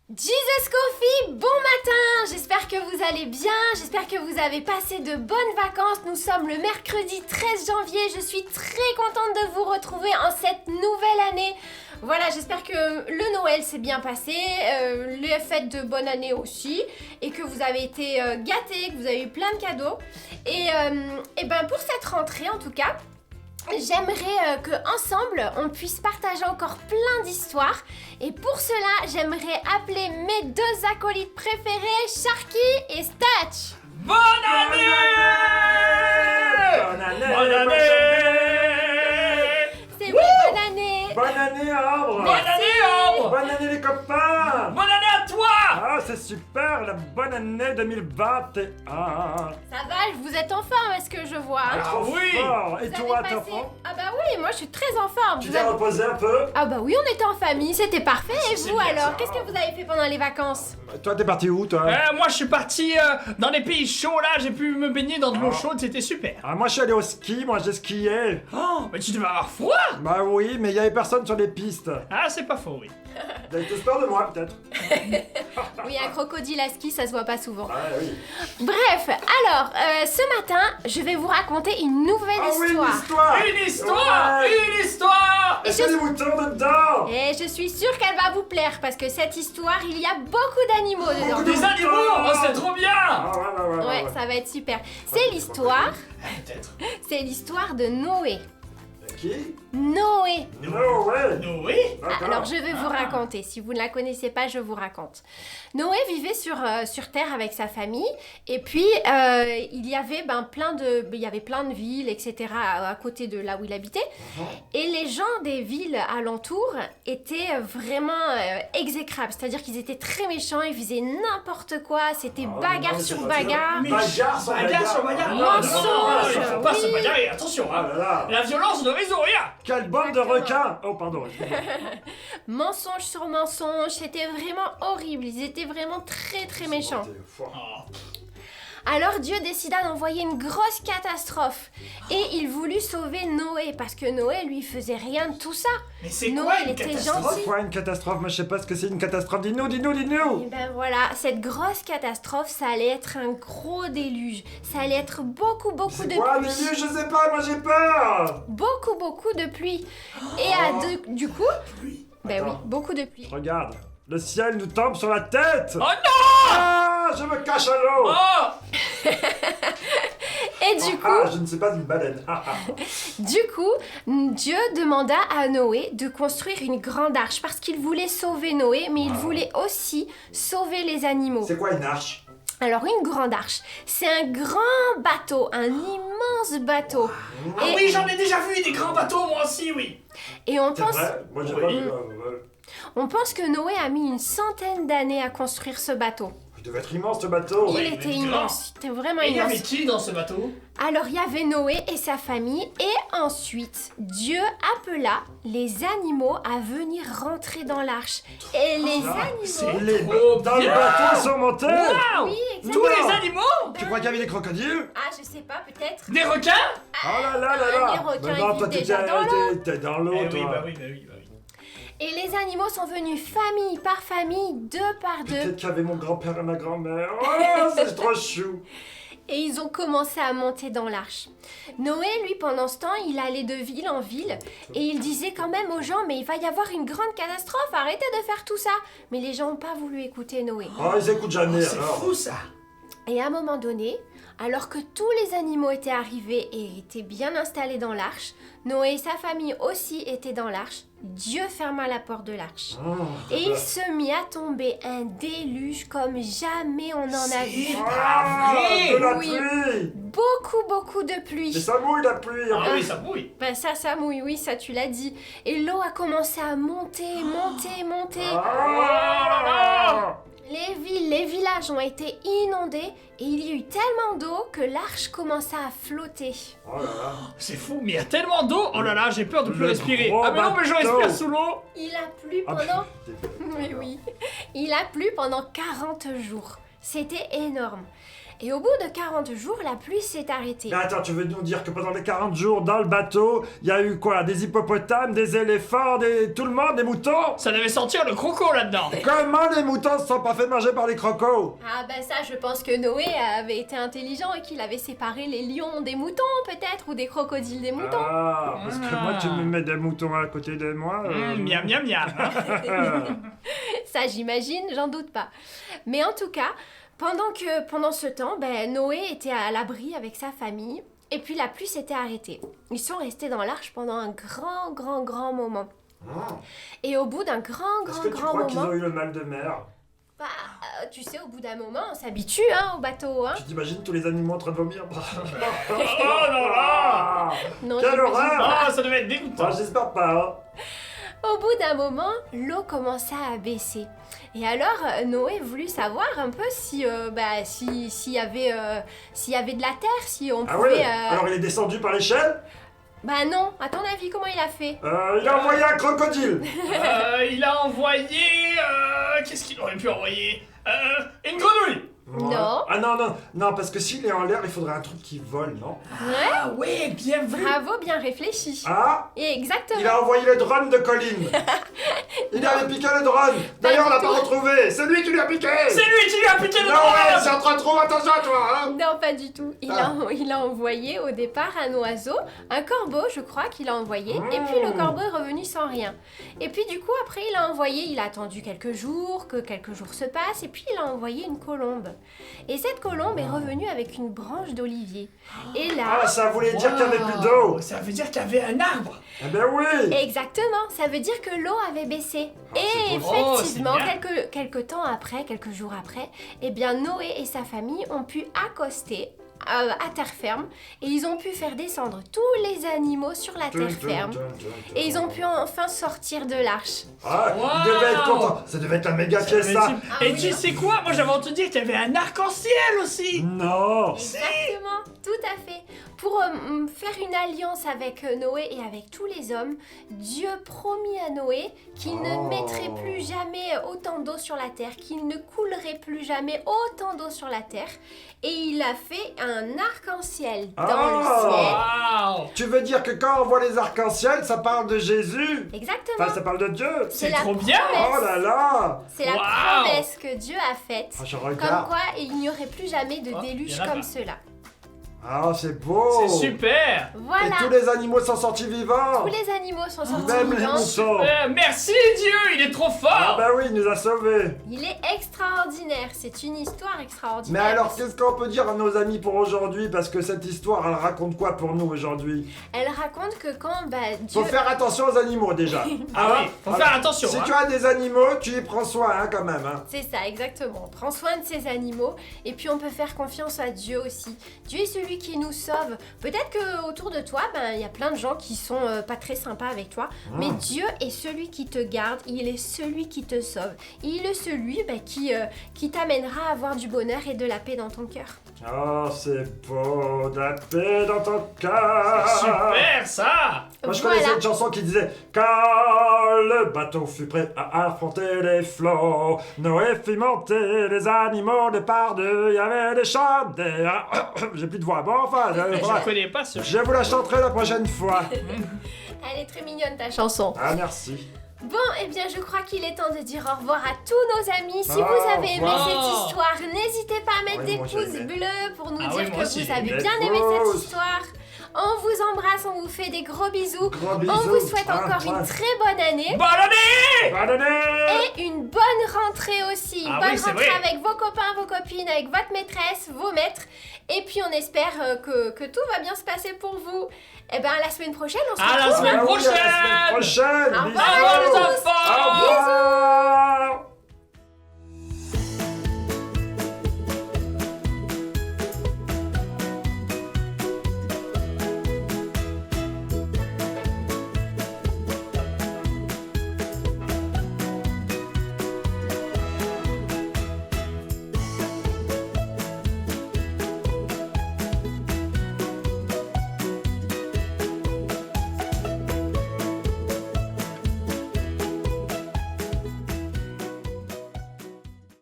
Jesus Coffee, bon matin! J'espère que vous allez bien, j'espère que vous avez passé de bonnes vacances. Nous sommes le mercredi 13 janvier, je suis très contente de vous retrouver en cette nouvelle année. Voilà, j'espère que le Noël s'est bien passé, les fêtes de bonne année aussi, et que vous avez été gâtés, que vous avez eu plein de cadeaux. Et ben pour cette rentrée en tout cas, j'aimerais qu'ensemble on puisse partager encore plein d'histoires. Et pour cela, j'aimerais appeler mes deux acolytes préférés, Sharky et Statch. Bonne année! Bonne année! Bonne année! C'est oui, bonne année! Bonne année, Ambre! Bonne année, Ambre! Bonne année, les copains! Bonne année à toi! Ah, c'est super, la bonne année 2021! Ça va, vous êtes en forme, est-ce que je vois? Ah Trop oui! fort! Et Vous toi, avez t'es en passé- forme? Ah bah oui, moi je suis très en forme. Tu Vous t'es avez- reposé un peu? Ah bah oui, on était en famille, c'était parfait. Et C'est vous bien alors, ça. qu'est-ce que vous avez fait pendant les vacances? Toi, t'es parti où, toi? Moi je suis parti dans des pays chauds là, j'ai pu me baigner dans de l'eau chaude, c'était super. Ah, moi, je suis allé au ski, moi, j'ai skié. Oh, mais tu devais avoir froid! Bah oui, mais il y avait personne sur les pistes. Ah, c'est pas faux, oui. T'as été peur de moi, peut-être? Oui, un crocodile à ski, ça se voit pas souvent. Ah oui. Bref, alors, ce matin, je vais vous raconter une nouvelle Ah oui, une histoire. histoire! Une histoire! Ouais. Une histoire! Est-ce qu'il y a des moutons dedans? Et je suis sûre qu'elle va vous plaire parce que cette histoire, il y a beaucoup d'animaux dedans. Des animaux! Oh, c'est trop bien! Ah ouais. Ouais, ça va être super. C'est l'histoire, Peut-être. c'est l'histoire de Noé. Qui? Noé. No way! Noé? D'accord. Alors je vais vous raconter, si vous ne la connaissez pas, je vous raconte. Noé vivait sur Terre avec sa famille et puis il y avait plein de villes, etc. à côté de là où il habitait. Et les gens des villes alentours étaient vraiment exécrables, c'est-à-dire qu'ils étaient très méchants, ils faisaient n'importe quoi, c'était bagarre non, sur c'est pas bagarre. Mais- Bagarre sur Bagarre sur bagarre! Mensonge, Il faut pas oui. se bagarrer, attention! Ah Hein. là là! La violence ne résout rien! Quelle bande de Exactement. requins! Oh, pardon. excusez-moi. Mensonge sur mensonge, c'était vraiment horrible, ils étaient vraiment très très méchants. Oh. Alors Dieu décida d'envoyer une grosse catastrophe et il voulut sauver Noé parce que Noé lui faisait rien de tout ça. Mais c'est Noé, quoi il une était catastrophe? gentil. C'est quoi une catastrophe? Moi, je sais pas ce que c'est une catastrophe. Dis-nous! Et ben voilà, cette grosse catastrophe, ça allait être un gros déluge. Ça allait être beaucoup C'est de quoi, pluie. Lulu? Je sais pas, moi j'ai peur! Beaucoup de pluie. Et du coup, ben oui, Attends. beaucoup de pluie. Regarde, le ciel nous tombe sur la tête! Oh non! Ah, je me cache à l'eau! Oh! Et du coup, Ah, je ne sais pas une baleine. Ah, ah. Dieu demanda à Noé de construire une grande arche parce qu'il voulait sauver Noé, mais il voulait aussi sauver les animaux. C'est quoi une arche? Alors une grande arche, c'est un grand bateau, un immense bateau. Ah Et- oui, j'en ai déjà vu des grands bateaux, moi aussi, oui! Et on C'est pense, vrai? Moi j'ai Oui. pas vu. on pense que Noé a mis une centaine d'années à construire ce bateau. Il devait être immense ce bateau! Oui, Il mais était grand. immense, c'était vraiment Et il y avait immense. qui dans ce bateau? Alors il y avait Noé et sa famille et ensuite Dieu appela les animaux à venir rentrer dans l'arche. Et les Ah, animaux... Les trop dans le bien. bateau, ils sont montés! Waouh! Oui, Tous exactement. les animaux? Tu crois qu'il y avait des crocodiles? Ah, je sais pas, peut-être. Des requins? Oh là là là là! les requins, Mais non, ils toi vivent déjà dans t'es dans l'eau, Eh toi! oui, bah oui, bah oui, bah oui. Et les animaux sont venus famille par famille, deux par deux. Peut-être qu'il y avait mon grand-père et ma grand-mère. Oh, c'est trop chou! Et ils ont commencé à monter dans l'arche. Noé, lui, pendant ce temps, il allait de ville en ville et il disait quand même aux gens, mais il va y avoir une grande catastrophe, arrêtez de faire tout ça. Mais les gens n'ont pas voulu écouter Noé. Oh, ils écoutent jamais C'est alors! fou ça! Et à un moment donné, alors que tous les animaux étaient arrivés et étaient bien installés dans l'arche, Noé et sa famille aussi étaient dans l'arche, Dieu ferma la porte de l'arche. Oh, Et il se mit à tomber un déluge comme jamais on en a vu. C'est Ah, pas de vrai! la Oui. pluie! Beaucoup de Mais pluie. ça mouille la pluie! Ah oui, ça bouille! Ben ça mouille, oui, ça tu l'as dit. Et l'eau a commencé à monter. Ah. Les villes, les villages ont été inondés et il y a eu tellement d'eau que l'arche commença à flotter. Oh là là! C'est fou, mais il y a tellement d'eau! Oh là là, j'ai peur de plus Le respirer! gros Ah mais non, mais je bateau. respire sous l'eau! Il a plu Ah, pendant... putain. Mais oui, il a plu pendant 40 jours. C'était énorme. Et au bout de 40 jours, la pluie s'est arrêtée. Mais attends, tu veux nous dire que pendant les 40 jours, dans le bateau, il y a eu quoi? Des hippopotames, des éléphants, tout le monde, des moutons? Ça devait sentir le croco là-dedans. Comment les moutons se sont pas fait manger par les crocos? Ah bah ça, je pense que Noé avait été intelligent et qu'il avait séparé les lions des moutons peut-être, ou des crocodiles des moutons. Ah, parce que moi, tu me mets des moutons à côté de moi. Miam miam miam. Ça, j'imagine, j'en doute pas. Mais en tout cas, pendant ce temps, Noé était à l'abri avec sa famille. Et puis la pluie s'était arrêtée. Ils sont restés dans l'arche pendant un grand moment. Et au bout d'un Est-ce grand que tu crois qu'ils moment, ont eu le mal de mer? tu sais, au bout d'un moment, on s'habitue au bateau. Tu t'imagines tous les animaux en train de vomir? Oh non là. Non, Quelle j'imagine horreur! pas. Ah, ça devait être dégoûtant. J'espère pas. Au bout d'un moment, l'eau commença à baisser. Et alors, Noé voulut savoir un peu s'il y avait de la terre, si on Ah pouvait... ouais? Alors il est descendu par l'échelle? Bah non, à ton avis, comment il a fait? Il a envoyé un crocodile! Il a envoyé... Qu'est-ce qu'il aurait pu envoyer? Une grenouille. Non. Ah non, parce que s'il est en l'air, il faudrait un truc qui vole, non? Ouais, Ah ouais, bien vu. bravo, bien réfléchi. Ah! Et exactement. Il a envoyé le drone de Colline! Il avait piqué le drone! D'ailleurs, on l'a du pas tout. retrouvé! C'est lui qui lui a piqué! C'est lui qui lui a piqué le Non, ouais, drone. c'est entre trop, attention à toi, hein! Non, pas du tout. Il a envoyé au départ un oiseau, un corbeau, je crois qu'il a envoyé, et puis le corbeau est revenu sans rien. Et puis du coup, après, il a attendu quelques jours, que quelques jours se passent, et puis il a envoyé une colombe. Et cette colombe est revenue avec une branche d'olivier. Et là, Ah, ça voulait dire qu'il n'y avait plus d'eau! Ça veut dire qu'il y avait un arbre. Eh ben oui! exactement, ça veut dire que l'eau avait baissé. Ah, Et c'est beau. effectivement, Oh, c'est bien. quelques temps après, quelques jours après, eh bien Noé et sa famille ont pu accoster à terre ferme et ils ont pu faire descendre tous les animaux sur la terre ferme et ils ont pu enfin sortir de l'arche. Ah, Wow. il devait être content! Ça devait être un méga fiesta! Et tu sais quoi? Moi j'avais entendu dire qu'il y avait un arc-en-ciel aussi. Non! Exactement, tout à fait. Pour faire une alliance avec Noé et avec tous les hommes, Dieu promit à Noé qu'il ne mettrait plus jamais autant d'eau sur la terre, qu'il ne coulerait plus jamais autant d'eau sur la terre. Et il a fait un arc-en-ciel dans le ciel. Waouh. Tu veux dire que quand on voit les arcs-en-ciel, ça parle de Jésus? Exactement. Enfin, ça parle de Dieu! C'est la trop bien. promesse. Oh là là! C'est la Wow. promesse que Dieu a faite. Ah, je Comme regarde. quoi, il n'y aurait plus jamais de Oh, déluge il y en a comme pas. cela. Ah, c'est beau! C'est super. Et Voilà. tous les animaux sont sortis vivants! Tous les animaux sont sortis Même les vivants. moutons! Merci Dieu, il est trop Ah fort. bah oui, il nous a sauvés! Il est extraordinaire. C'est une histoire Mais extraordinaire. alors, qu'est-ce qu'on peut dire à nos amis pour aujourd'hui? Parce que cette histoire, elle raconte quoi pour nous aujourd'hui? Elle raconte que quand Dieu... Faut faire attention aux animaux déjà! Ah oui, faut faire attention. Si hein. tu as des animaux, tu y prends soin hein, quand même! Hein. C'est ça, exactement. On prend soin de ces animaux et puis on peut faire confiance à Dieu aussi. Dieu est celui qui nous sauve. Peut-être que autour de toi, il y a plein de gens qui sont pas très sympas avec toi, mais Dieu est celui qui te garde, il est celui qui te sauve. Il est celui qui t'amènera à avoir du bonheur et de la paix dans ton cœur. Oh, c'est beau, de la paix dans ton cœur! Super ça. Moi je connaissais une chanson qui disait quand le bateau fut prêt à affronter les flots, Noé fit monter les animaux de par deux, il y avait des chants, j'ai plus de voix, bon enfin, Je connais pas ce. je vous la chanterai la prochaine fois. Elle est très mignonne ta chanson. Ah merci. Bon, eh bien, je crois qu'il est temps de dire au revoir à tous nos amis. Si Au vous avez aimé revoir. cette histoire, n'hésitez pas à mettre Oui, des moi, j'ai pouces aimé. bleus pour nous Ah oui, dire moi que aussi. vous avez Des bien aimé cette pouces. histoire. On vous embrasse, on vous fait des gros bisous. Gros On bisous. vous souhaite Ah, encore ouais. une très bonne année. Bonne année. Bonne année. Et une bonne rentrée aussi. Une Ah bonne oui, c'est rentrée vrai. avec vos copains, vos copines, avec votre maîtresse, vos maîtres. Et puis on espère que tout va bien se passer pour vous. Et ben à la semaine prochaine, on se À la retrouve. semaine Ah oui, à la prochaine. semaine prochaine. Au Bisous. revoir à les tous. enfants. Au revoir.